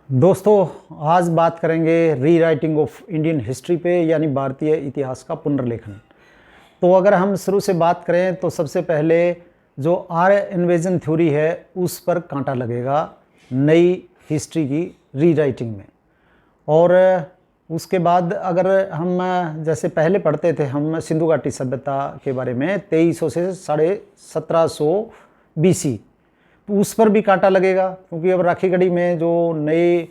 दोस्तों, आज बात करेंगे रीराइटिंग ऑफ इंडियन हिस्ट्री पे, यानी भारतीय इतिहास का पुनर्लेखन। तो अगर हम शुरू से बात करें तो सबसे पहले जो आर्य इन्वेजन थ्योरी है उस पर कांटा लगेगा नई हिस्ट्री की रीराइटिंग में। और उसके बाद अगर हम जैसे पहले पढ़ते थे हम सिंधु घाटी सभ्यता के बारे में 2300 से 1750 BC, तो उस पर भी कांटा लगेगा, क्योंकि अब राखी गढ़ी में जो नए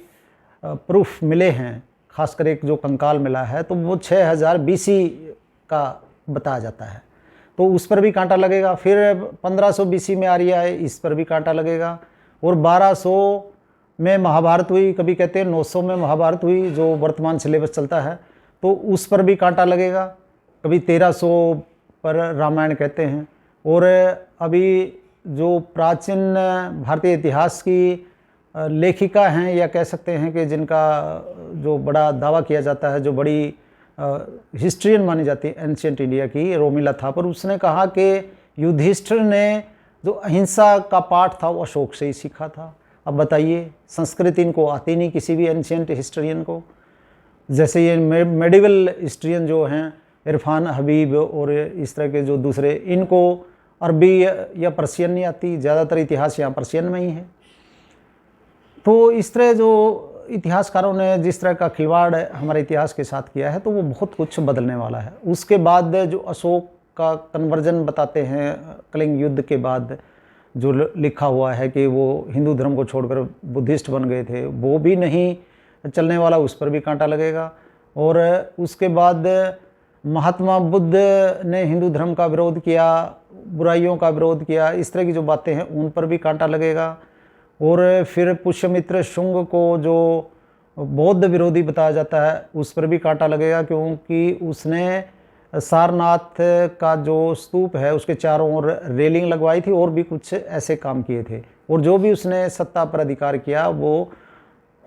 प्रूफ मिले हैं, खासकर एक जो कंकाल मिला है तो वो 6000 BC का बताया जाता है, तो उस पर भी कांटा लगेगा। फिर 1500 BC में आर्य आए, इस पर भी कांटा लगेगा। और 1200 में महाभारत हुई, कभी कहते हैं 900 में महाभारत हुई, जो वर्तमान सिलेबस चलता है, तो उस पर भी कांटा लगेगा। कभी 1300 पर रामायण कहते हैं। और अभी जो प्राचीन भारतीय इतिहास की लेखिका हैं, या कह सकते हैं कि जिनका जो बड़ा दावा किया जाता है, जो बड़ी हिस्ट्रियन मानी जाती है एंशिएंट इंडिया की, रोमिला थापर, उसने कहा कि युधिष्ठिर ने जो अहिंसा का पाठ था वो अशोक से ही सीखा था। अब बताइए, संस्कृत इनको आती नहीं किसी भी एंशिएंट हिस्ट्रियन को। जैसे ये मेडिवल हिस्ट्रियन जो हैं इरफान हबीब और इस तरह के जो दूसरे, इनको अरबी या पर्शियन नहीं आती, ज़्यादातर इतिहास यहाँ पर्शियन में ही है। तो इस तरह जो इतिहासकारों ने जिस तरह का खिलवाड़ हमारे इतिहास के साथ किया है, तो वो बहुत कुछ बदलने वाला है। उसके बाद जो अशोक का कन्वर्जन बताते हैं, कलिंग युद्ध के बाद जो लिखा हुआ है कि वो हिंदू धर्म को छोड़कर बुद्धिस्ट बन गए थे, वो भी नहीं चलने वाला, उस पर भी कांटा लगेगा। और उसके बाद महात्मा बुद्ध ने हिंदू धर्म का विरोध किया, बुराइयों का विरोध किया, इस तरह की जो बातें हैं उन पर भी कांटा लगेगा। और फिर पुष्यमित्र शुंग को जो बौद्ध विरोधी बताया जाता है, उस पर भी कांटा लगेगा, क्योंकि उसने सारनाथ का जो स्तूप है उसके चारों ओर रेलिंग लगवाई थी और भी कुछ ऐसे काम किए थे। और जो भी उसने सत्ता पर अधिकार किया वो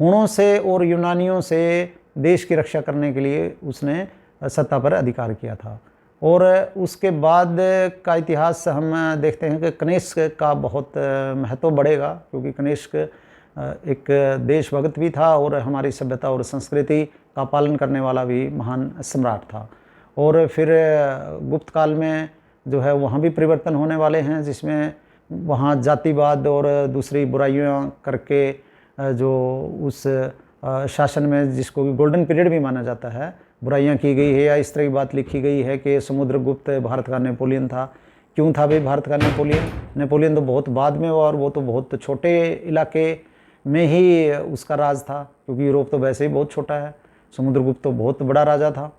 हुणों से और यूनानियों से देश की रक्षा करने के लिए उसने सत्ता पर अधिकार किया था। और उसके बाद का इतिहास हम देखते हैं कि कनिष्क का बहुत महत्व बढ़ेगा, क्योंकि कनिष्क एक देशभक्त भी था और हमारी सभ्यता और संस्कृति का पालन करने वाला भी महान सम्राट था। और फिर गुप्त काल में जो है वहाँ भी परिवर्तन होने वाले हैं, जिसमें वहाँ जातिवाद और दूसरी बुराइयाँ करके जो उस शासन में, जिसको गोल्डन पीरियड भी माना जाता है, बुराइयां की गई है। या इस तरह की बात लिखी गई है कि समुद्रगुप्त भारत का नेपोलियन था। क्यों था भाई भारत का नेपोलियन तो बहुत बाद में हुआ, और वो तो बहुत छोटे इलाके में ही उसका राज था, क्योंकि यूरोप तो वैसे ही बहुत छोटा है, समुद्रगुप्त तो बहुत बड़ा राजा था।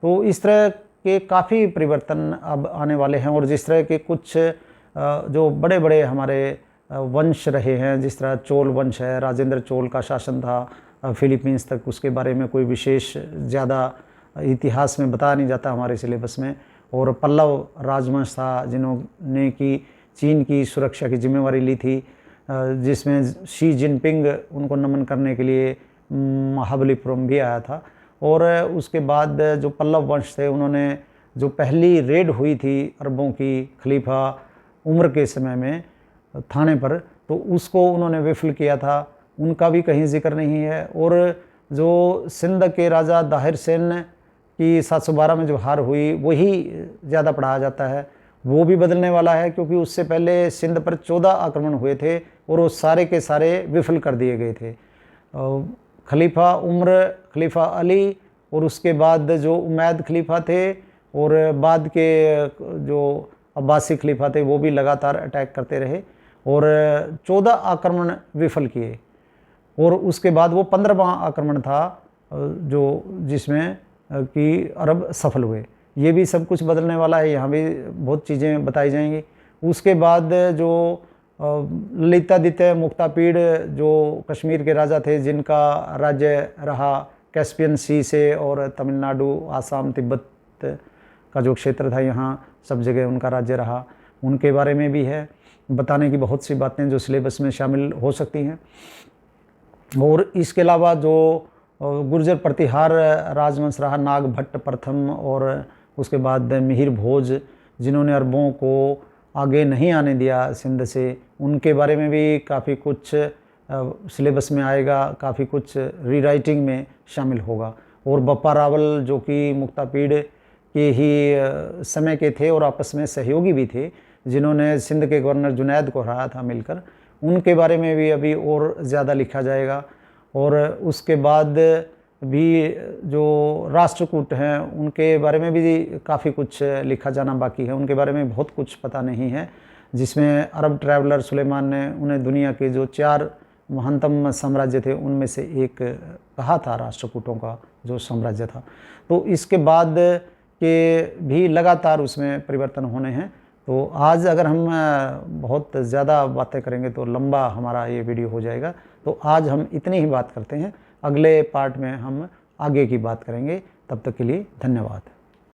तो इस तरह के काफ़ी परिवर्तन अब आने वाले हैं। और जिस तरह के कुछ जो बड़े बड़े हमारे वंश रहे हैं, जिस तरह चोल वंश है, राजेंद्र चोल का शासन था फिलीपींस तक, उसके बारे में कोई विशेष ज़्यादा इतिहास में बताया नहीं जाता हमारे सिलेबस में। और पल्लव राजवंश था, जिन्होंने कि चीन की सुरक्षा की जिम्मेवारी ली थी, जिसमें शी जिनपिंग उनको नमन करने के लिए महाबलीपुरम भी आया था। और उसके बाद जो पल्लव वंश थे, उन्होंने जो पहली रेड हुई थी अरबों की खलीफा उमर के समय में थाने पर, तो उसको उन्होंने विफल किया था, उनका भी कहीं जिक्र नहीं है। और जो सिंध के राजा दाहिर सेन की 712 में जो हार हुई, वही ज़्यादा पढ़ाया जाता है, वो भी बदलने वाला है, क्योंकि उससे पहले सिंध पर 14 आक्रमण हुए थे और वो सारे के सारे विफल कर दिए गए थे। खलीफा उम्र, खलीफा अली, और उसके बाद जो उमैद खलीफा थे, और बाद के जो अब्बासी खलीफा थे, वो भी लगातार अटैक करते रहे और 14 आक्रमण विफल किए। और उसके बाद वो 15वां आक्रमण था जो जिसमें कि अरब सफल हुए। ये भी सब कुछ बदलने वाला है, यहाँ भी बहुत चीज़ें बताई जाएंगी। उसके बाद जो ललितादित्य मुक्तापीड़ जो कश्मीर के राजा थे, जिनका राज्य रहा कैस्पियन सी से, और तमिलनाडु, आसाम, तिब्बत का जो क्षेत्र था, यहाँ सब जगह उनका राज्य रहा, उनके बारे में भी है बताने की बहुत सी बातें जो सिलेबस में शामिल हो सकती हैं। और इसके अलावा जो गुर्जर प्रतिहार राजवंश रहा, नाग भट्ट प्रथम, और उसके बाद मिहिर भोज, जिन्होंने अरबों को आगे नहीं आने दिया सिंध से, उनके बारे में भी काफ़ी कुछ सिलेबस में आएगा, काफ़ी कुछ रीराइटिंग में शामिल होगा। और बप्पा रावल जो कि मुक्तापीड़ के ही समय के थे और आपस में सहयोगी भी थे, जिन्होंने सिंध के गवर्नर जुनैद को हराया था मिलकर, उनके बारे में भी अभी और ज़्यादा लिखा जाएगा। और उसके बाद भी जो राष्ट्रकूट हैं उनके बारे में भी काफ़ी कुछ लिखा जाना बाकी है, उनके बारे में बहुत कुछ पता नहीं है, जिसमें अरब ट्रैवलर सुलेमान ने उन्हें दुनिया के जो 4 महानतम साम्राज्य थे उनमें से एक कहा था, राष्ट्रकूटों का जो साम्राज्य था। तो इसके बाद के भी लगातार उसमें परिवर्तन होने हैं। तो आज अगर हम बहुत ज़्यादा बातें करेंगे तो लंबा हमारा ये वीडियो हो जाएगा, तो आज हम इतनी ही बात करते हैं। अगले पार्ट में हम आगे की बात करेंगे। तब तक के लिए धन्यवाद।